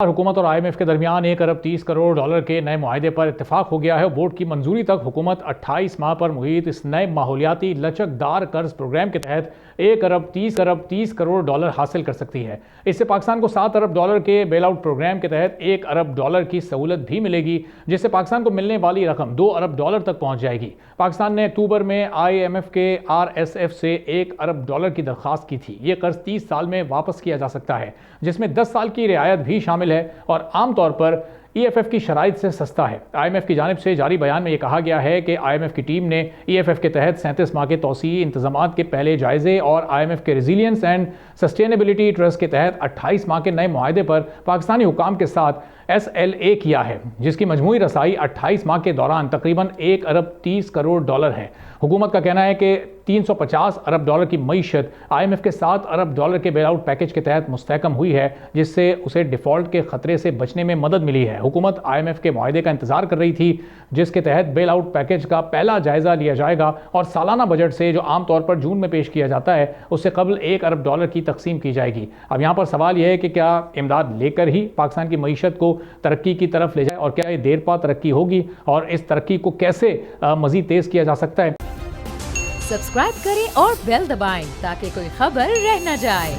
حکومت اور IMF کے درمیان 1 ارب 30 کروڑ ڈالر کے نئے معاہدے پر اتفاق ہو گیا ہے۔ بورڈ کی منظوری تک حکومت 28 ماہ پر محیط اس نئے ماحولیاتی لچکدار قرض پروگرام کے تحت 1 ارب 30 کروڑ ڈالر حاصل کر سکتی ہے۔ اس سے پاکستان کو 7 ارب ڈالر کے بیل آؤٹ پروگرام کے تحت 1 ارب ڈالر کی سہولت بھی ملے گی، جس سے پاکستان کو ملنے والی رقم 2 ارب ڈالر تک پہنچ جائے گی۔ پاکستان نے اکتوبر میں IMF کے RSF سے 1 ارب ڈالر کی درخواست کی تھی۔ یہ قرض 30 سال میں واپس کیا جا سکتا ہے، جس میں 10 سال کی رعایت بھی شامل ہے اور عام طور پر EFF کی شرائط سے سستا ہے۔ IMF کی جانب سے جاری بیان میں یہ کہا گیا ہے کہ IMF کی ٹیم نے EFF کے تحت 37 ماہ کے توسیعی انتظامات کے پہلے جائزے اور IMF کے ریزیلینس اینڈ سسٹینیبلٹی ٹرسٹ کے تحت 28 ماہ کے نئے معاہدے پر پاکستانی حکام کے ساتھ SLA کیا ہے، جس کی مجموعی رسائی 28 ماہ کے دوران تقریباً 1 ارب 30 کروڑ ڈالر ہے۔ حکومت کا کہنا ہے کہ 350 ارب ڈالر کی معیشت IMF کے 7 ارب ڈالر کے بیل آؤٹ پیکج کے تحت مستحکم ہوئی ہے، جس سے اسے ڈیفالٹ کے خطرے سے بچنے میں مدد ملی ہے۔ حکومت IMF کے معاہدے کا انتظار کر رہی تھی، جس کے تحت بیل آؤٹ پیکج کا پہلا جائزہ لیا جائے گا اور سالانہ بجٹ سے، جو عام طور پر جون میں پیش کیا جاتا ہے، اس سے قبل 1 ارب ڈالر کی تقسیم کی جائے گی۔ اب یہاں پر سوال یہ ہے کہ کیا امداد لے کر ہی پاکستان کی معیشت کو ترقی کی طرف لے جائے، اور کیا یہ دیر پا ترقی ہوگی، اور اس ترقی کو کیسے مزید تیز کیا جا سکتا ہے؟ سبسکرائب کریں اور بیل دبائیں تاکہ کوئی خبر رہ نہ جائے۔